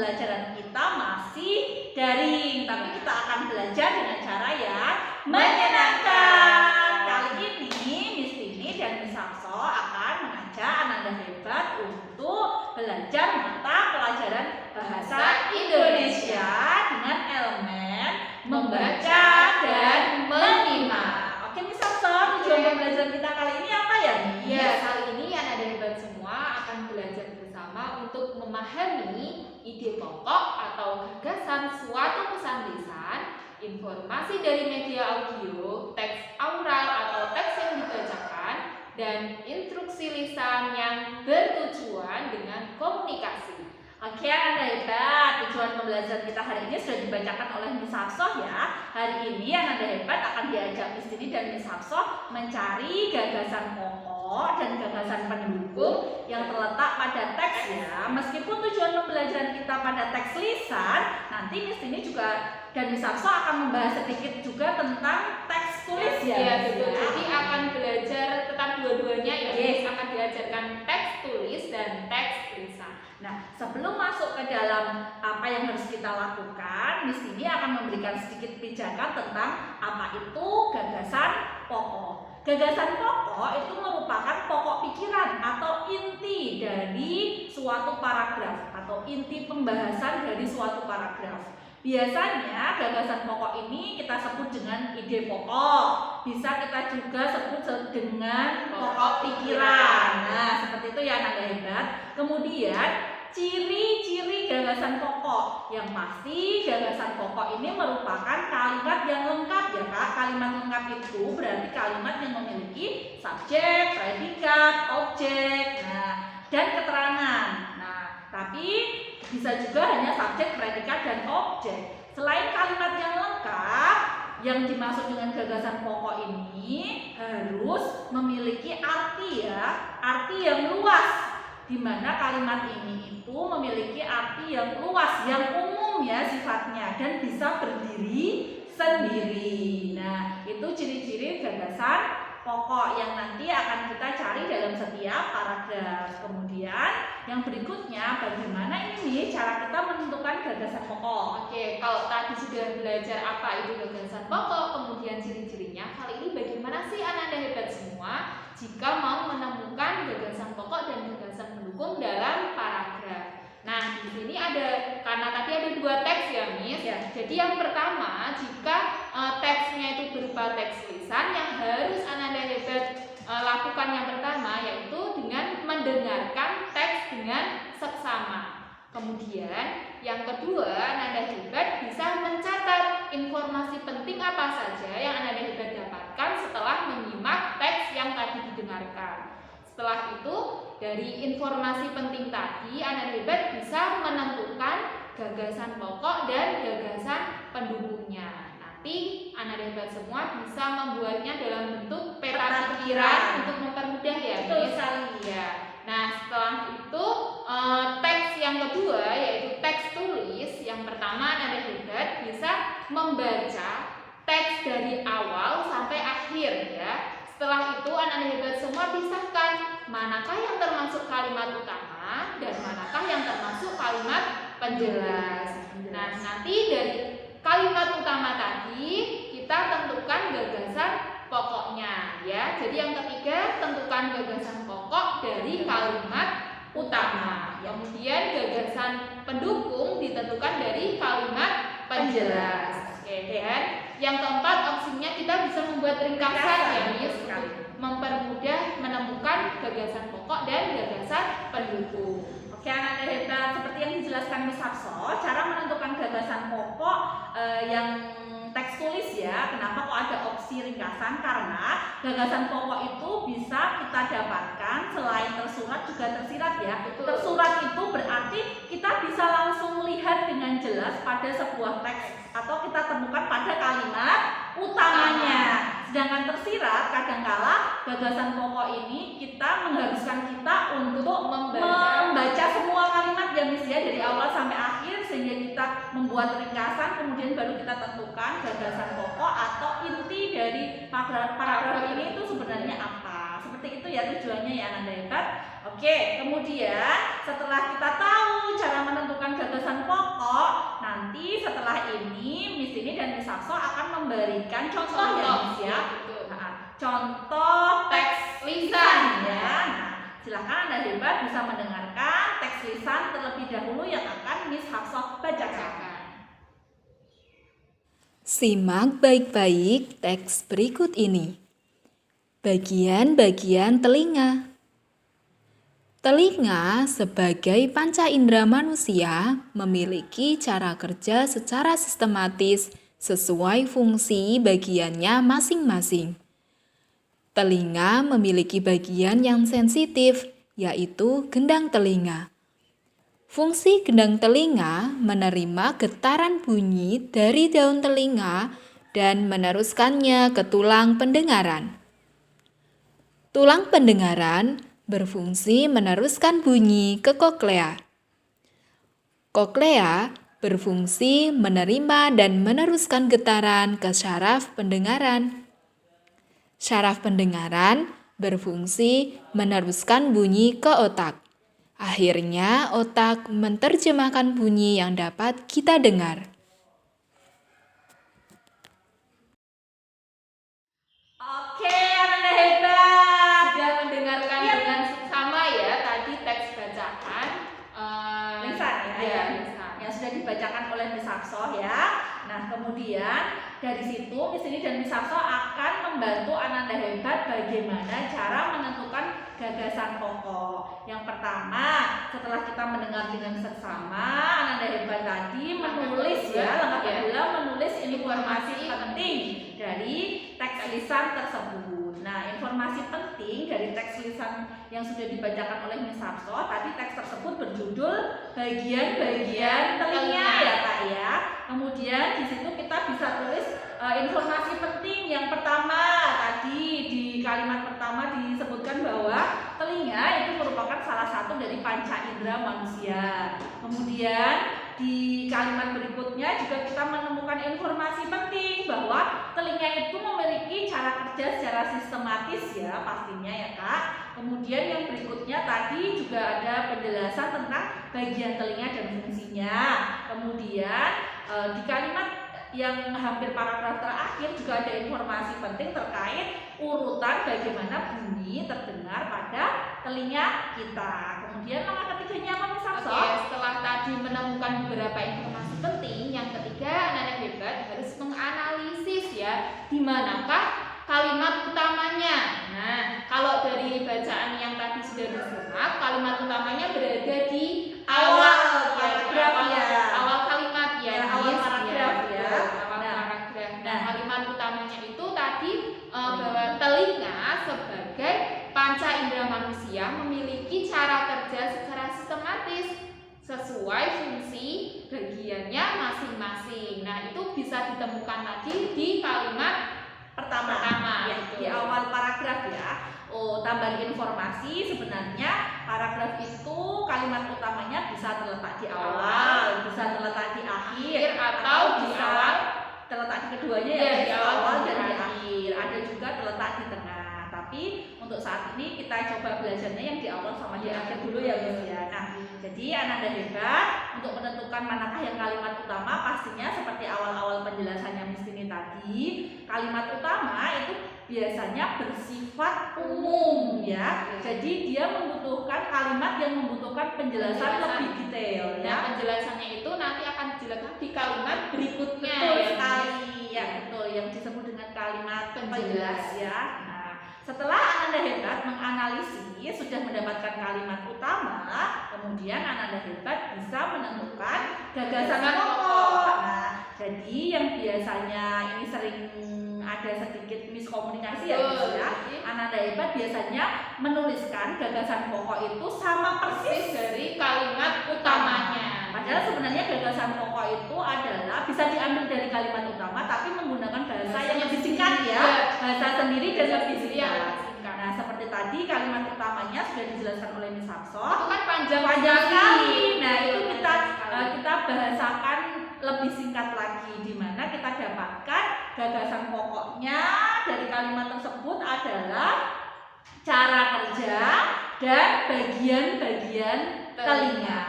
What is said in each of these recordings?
pembelajaran kita masih daring, tapi kita akan belajar dengan cara yang menyenangkan. Kali ini Miss Tini dan Miss Hafso akan mengajak Ananda Hebat untuk belajar mata pelajaran bahasa Indonesia dengan elemen membaca dan menyimak. Oke Miss Hafso, tujuan pembelajaran kita kali ini apa ya? Ya, kali ini Ananda Hebat semua akan belajar bersama untuk memahami ide pokok atau gagasan suatu pesan lisan, informasi dari media audio, teks aural atau teks yang dibacakan, dan instruksi lisan yang bertujuan dengan komunikasi. Oke Ananda Hebat, tujuan pembelajaran kita hari ini sudah dibacakan oleh Miss Hafso ya. Hari ini Ananda Hebat akan diajak Miss Tini dan Miss Hafso mencari gagasan pokok dan gagasan pendukung yang terletak pada teks ya. Meskipun tujuan pembelajaran kita pada teks lisan, nanti Miss Tini juga dan Miss Hafso akan membahas sedikit juga tentang teks tulis ya. Iya betul. Jadi akan belajar tentang dua-duanya ya. Yes. Akan diajarkan teks tulis dan teks lisan. Nah, sebelum masuk ke dalam apa yang harus kita lakukan, Miss Tini akan memberikan sedikit pijakan tentang apa itu gagasan pokok. Gagasan pokok itu merupakan pokok pikiran atau inti dari suatu paragraf atau inti pembahasan dari suatu paragraf. Biasanya gagasan pokok ini kita sebut dengan ide pokok. Bisa kita juga sebut dengan pokok pikiran. Nah, seperti itu ya Ananda Hebat. Kemudian ciri-ciri gagasan pokok. Yang pasti gagasan pokok ini merupakan kalimat yang lengkap ya Kak. Kalimat lengkap itu berarti kalimat yang memiliki subjek, predikat, objek, dan keterangan. Nah, tapi bisa juga hanya subjek, predikat, dan objek. Selain kalimat yang lengkap, yang dimaksud dengan gagasan pokok ini harus memiliki arti ya, arti yang luas. Di mana kalimat ini itu memiliki arti yang luas, yang umum ya sifatnya dan bisa berdiri sendiri. Nah, itu ciri-ciri gagasan pokok yang nanti akan kita cari dalam setiap paragraf. Kemudian yang berikutnya, bagaimana ini cara kita menentukan gagasan pokok? Oke, kalau tadi sudah belajar apa itu gagasan pokok, kemudian ciri-cirinya, kali ini bagaimana sih Ananda Hebat semua jika mau menemukan gagasan pokok dan gagasan pendukung dalam paragraf? Nah, di sini ada, karena tadi ada dua teks ya Miss. Ya. Jadi yang pertama, jika teksnya itu berupa teks lisan, yang harus Ananda Hebat lakukan yang pertama yaitu dengan mendengarkan teks dengan seksama. Kemudian yang kedua, Ananda Hebat bisa mencatat informasi penting apa saja yang Ananda Hebat dapatkan setelah menyimak teks yang tadi didengarkan. Setelah itu, dari informasi penting tadi, Ananda Hebat bisa menentukan gagasan pokok dan gagasan pendukungnya. Nanti Ananda Hebat semua bisa membuatnya dalam bentuk peta pikiran untuk mempermudah ya, Miss. Ya. Nah, setelah itu teks yang kedua yaitu teks tulis. Yang pertama Ananda Hebat bisa membaca teks dari awal sampai akhir ya. Setelah itu Ananda Hebat semua pisahkan manakah yang termasuk kalimat utama dan manakah yang termasuk kalimat penjelas. Nah, nanti dari kalimat utama tadi kita tentukan gagasan pokoknya ya. Jadi yang ketiga, tentukan gagasan pokok dari kalimat utama. Kemudian gagasan pendukung ditentukan dari kalimat penjelas. Oke, dan yang keempat opsinya kita bisa membuat ringkasan ya Miss untuk mempermudah menemukan gagasan pokok dan gagasan pendukung. Oke Ananda Hebat, seperti yang dijelaskan Miss Hafso, cara menentukan gagasan pokok yang teks tulis ya. Kenapa kok ada opsi ringkasan? Karena gagasan pokok itu bisa kita dapatkan selain tersurat juga tersirat ya. Betul. Tersurat itu berarti kita bisa langsung lihat dengan jelas pada sebuah teks atau kita temukan pada kalimat utamanya. Sedangkan tersirat kadangkala gagasan pokok ini kita mengharuskan kita untuk membaca semua kalimat ya Miss ya, dari awal sampai akhir, sehingga kita membuat ringkasan kemudian baru kita tentukan gagasan pokok atau inti dari paragraf ini itu sebenarnya apa. Seperti seperti itu ya tujuannya ya Ananda Hebat. Oke, kemudian setelah kita tahu cara menentukan gagasan pokok, nanti setelah ini Miss Tini dan Miss Sakso akan memberikan contoh ya Miss ya. Nah, contoh teks lisan ya. Nah, silakan Anda Hebat bisa mendengarkan teks lisan terlebih dahulu yang akan Miss Hafsah bacakan. Simak baik-baik teks berikut ini. Bagian-bagian telinga. Telinga sebagai panca indera manusia memiliki cara kerja secara sistematis sesuai fungsi bagiannya masing-masing. Telinga memiliki bagian yang sensitif, yaitu gendang telinga. Fungsi gendang telinga menerima getaran bunyi dari daun telinga dan meneruskannya ke tulang pendengaran. Tulang pendengaran berfungsi meneruskan bunyi ke koklea. Koklea berfungsi menerima dan meneruskan getaran ke syaraf pendengaran. Syaraf pendengaran berfungsi meneruskan bunyi ke otak. Akhirnya, otak menerjemahkan bunyi yang dapat kita dengar. Oke, Ananda Hebat. Sudah mendengarkan dengan seksama ya tadi teks bacaan Lisan ya, lisan. yang sudah dibacakan oleh Miss Sakso ya. Nah, kemudian dari situ Miss Tini dan Miss Sakso akan membantu Ananda Hebat bagaimana cara menentukan gagasan pokok. Yang pertama, setelah kita mendengar dengan seksama, Ananda Hebat tadi menulis ya, langkah kedua menulis informasi penting dari teks lisan tersebut. Nah, informasi penting dari teks lisan yang sudah dibacakan oleh Miss Sakso, tadi teks tersebut berjudul bagian-bagian telinga ya Kak ya. Kemudian di situ kita bisa tulis informasi penting. Yang pertama tadi di kalimat pertama disebutkan bahwa telinga itu merupakan salah satu dari panca indera manusia. Kemudian di kalimat berikutnya juga kita menemukan informasi penting bahwa telinga itu memiliki cara kerja secara sistematis ya pastinya ya Kak. Kemudian yang berikutnya tadi juga ada penjelasan tentang bagian telinga dan fungsinya. Kemudian di kalimat yang hampir paragraf terakhir juga ada informasi penting terkait urutan bagaimana bunyi terdengar pada telinga kita. Kemudian langkah ketiganya apa Miss Sakso? Oke, setelah tadi menemukan beberapa informasi penting, yang ketiga Ananda Hebat harus menganalisis ya di manakah kalimat utamanya. Nah, kalau dari bacaan yang tadi sudah disimak, kalimat utamanya berada di awal paragraf ya. Awal kalimat ya, awal paragraf ya. Awal paragraf. Nah, kalimat utamanya itu tadi bahwa telinga sebagai panca indera manusia memiliki cara kerja secara sistematis sesuai fungsi bagiannya masing-masing. Nah, itu bisa ditemukan tadi di kalimat pertama ya, di awal paragraf ya. Oh, tambahan informasi sebenarnya paragraf itu kalimat utamanya bisa terletak di awal, bisa terletak di akhir atau bisa terletak di keduanya ya, di awal dan di akhir. Ada juga terletak di tengah. Tapi untuk saat ini kita coba belajarnya yang di awal sama di akhir dulu ya Miss ya. Nah, jadi Ananda Hebat untuk menentukan manakah yang kalimat utama pastinya seperti awal-awal penjelasannya Miss Tini tadi, kalimat utama itu biasanya bersifat umum ya. Jadi dia membutuhkan kalimat yang membutuhkan penjelasan lebih detail ya. Nah, penjelasannya itu nanti akan dijelaskan di kalimat berikutnya. Betul sekali ya, betul yang disebut dengan kalimat penjelas ya. Nah, setelah Ananda Hebat menganalisis sudah mendapatkan kalimat utama, kemudian Ananda Hebat bisa menentukan gagasan pokok. Nah, jadi yang biasanya ini sering ada sedikit miskomunikasi ya Miss ya. Ananda Hebat biasanya menuliskan gagasan pokok itu sama persis dari kalimat utamanya. Padahal sebenarnya gagasan pokok itu adalah bisa diambil dari kalimat utama tapi menggunakan bahasa yang lebih singkat ya. Bahasa sendiri dan lebih singkat. Nah, seperti tadi kalimat utamanya sudah dijelaskan oleh Miss Sakso. Itu kan panjang sekali. Nah, itu kita bahasakan lebih singkat lagi di mana kita dapatkan gagasan pokoknya dari kalimat tersebut adalah cara kerja, dan bagian-bagian telinga.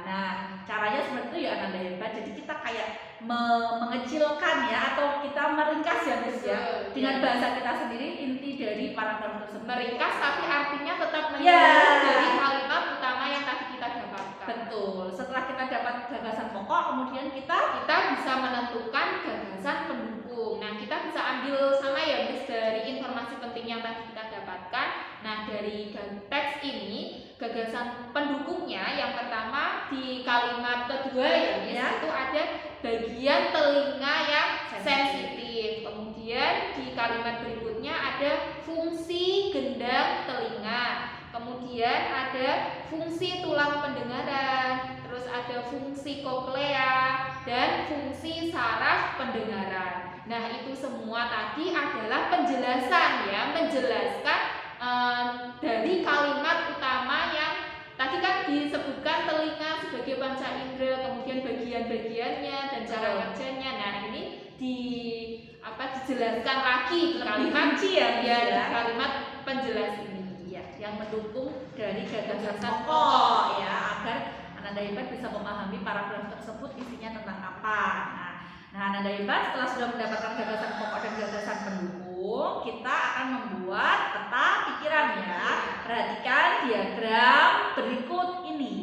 Nah, caranya seperti itu ya Ananda Hebat. Jadi kita kayak mengecilkan ya, atau kita meringkas ya Miss ya, dengan bahasa kita sendiri inti dari paragraf tersebut. Meringkas tapi artinya tetap Ya. menyambung dari kalimat utama yang tadi kita dapatkan. Betul. Setelah kita dapat gagasan pokok, kemudian kita Bisa menentukan gagasan pendukung. Nah, kita bisa ambil sama ya Miss dari informasi penting yang tadi kita dapatkan. Nah, dari teks ini gagasan pendukungnya yang pertama di kalimat kedua ya Miss, Ya. itu ada bagian telinga yang sensitif. Kemudian di kalimat berikutnya ada fungsi gendang telinga. Kemudian ada fungsi tulang pendengaran, terus ada fungsi koklea dan fungsi saraf pendengaran. Nah, itu semua tadi adalah penjelasan ya, menjelaskan dari kalimat utama yang tadi kan disebutkan telinga sebagai panca indera, kemudian bagian-bagiannya dan cara kerjanya. Nah, ini dijelaskan lagi di kalimat rinci ya, Miss, di ya. kalimat penjelas ini. ya, yang mendukung dari gagasan pokok ya, agar Ananda Hebat bisa memahami paragraf tersebut isinya tentang apa. Nah, Ananda Hebat setelah sudah mendapatkan gagasan pokok dan gagasan pendukung, kita akan membuat peta pikiran ya. Perhatikan diagram berikut ini.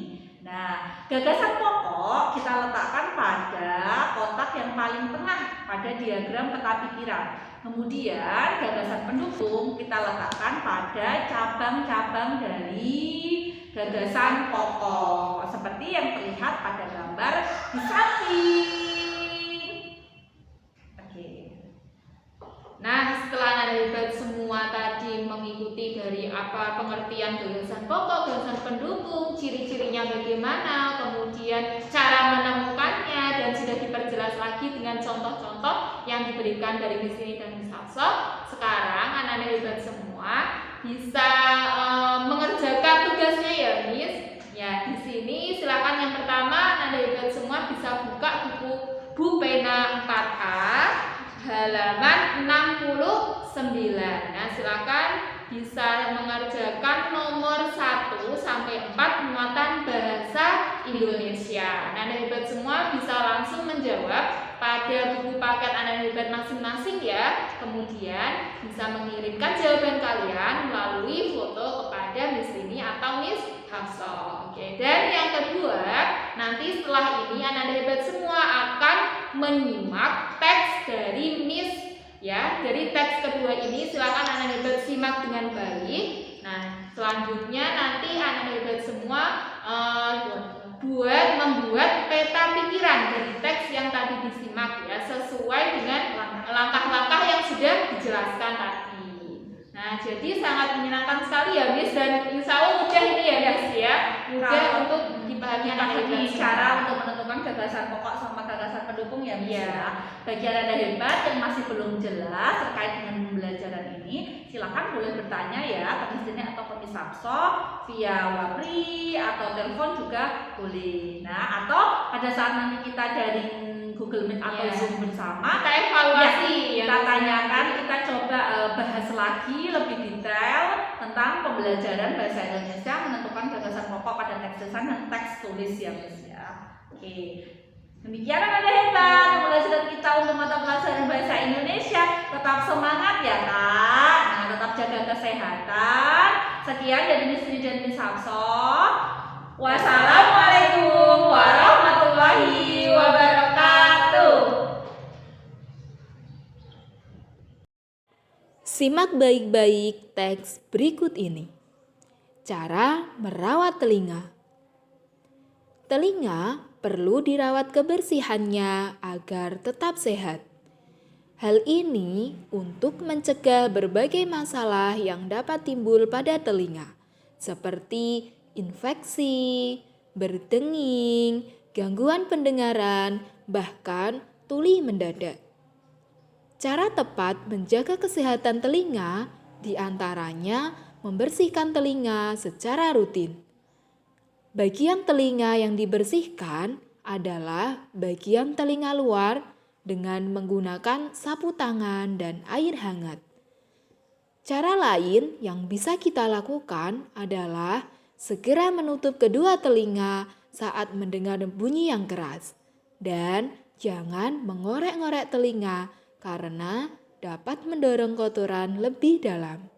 Nah, gagasan pokok kita letakkan pada kotak yang paling tengah pada diagram peta pikiran. Kemudian gagasan pendukung kita letakkan pada cabang-cabang dari gagasan pokok seperti yang terlihat pada gambar di samping. Oke. Nah, setelah Ananda Hebat semua tadi mengikuti dari apa pengertian gagasan pokok, gagasan pendukung, ciri-cirinya bagaimana, kemudian cara menemukannya, dan sudah diperjelas lagi dengan contoh-contoh yang diberikan dari Miss Rini dan Miss Hafsah. Sekarang Ananda Hebat semua bisa mengerjakan tugasnya ya Miss. Ya, di sini silakan yang pertama Ananda Hebat semua bisa buka buku pena 4A halaman 69. Nah, silakan bisa mengerjakan nomor 1 sampai 4 muatan bahasa Indonesia. Nah, Anda Hebat semua bisa langsung menjawab pada buku paket Anda Hebat masing-masing ya. Kemudian bisa mengirimkan jawaban kalian melalui foto kepada Miss Rini atau Miss Hafsah. Oke, dan yang kedua, nanti setelah ini Anda Hebat semua akan menyimak teks dari Miss ya. Dari teks kedua ini silakan Anda Hebat simak dengan baik. Nah, selanjutnya nanti Anda Hebat semua membuat peta pikiran dari teks yang tadi disimak ya, sesuai dengan langkah-langkah yang sudah dijelaskan tadi. Nah, jadi sangat menyenangkan sekali ya Miss, dan insya Allah mudah ini ya Miss ya, mudah untuk dipahami Anda Hebat semua. Cara untuk menentukan gagasan pokok sama gagasan pendukung ya Miss ya. Bagi Anda Hebat yang masih belum jelas terkait dengan pembelajaran ini, silakan boleh bertanya ya ke Miss Rini atau ke Miss Hafsah via Wapri atau telepon juga boleh. Nah, atau pada saat nanti kita dari Google Meet atau Zoom bersama, kita evaluasi ya, kita tanyakan, kita coba bahas lagi lebih detail tentang pembelajaran bahasa Indonesia, menentukan gagasan pokok pada teks tulisan dan teks tulis ya Miss ya. Oke. Demikian Anda Hebat pembelajaran kita untuk mata pelajaran bahasa Indonesia. Tetap semangat ya Kak. Nah, tetap jaga kesehatan. Sekian dari Miss Rini dan Miss Hafsah. Wassalamualaikum warahmatullahi wabarakatuh. Simak baik-baik teks berikut ini. Cara merawat telinga. Telinga perlu dirawat kebersihannya agar tetap sehat. Hal ini untuk mencegah berbagai masalah yang dapat timbul pada telinga, seperti infeksi, berdenging, gangguan pendengaran, bahkan tuli mendadak. Cara tepat menjaga kesehatan telinga diantaranya membersihkan telinga secara rutin. Bagian telinga yang dibersihkan adalah bagian telinga luar dengan menggunakan sapu tangan dan air hangat. Cara lain yang bisa kita lakukan adalah segera menutup kedua telinga saat mendengar bunyi yang keras. Dan jangan mengorek-ngorek telinga karena dapat mendorong kotoran lebih dalam.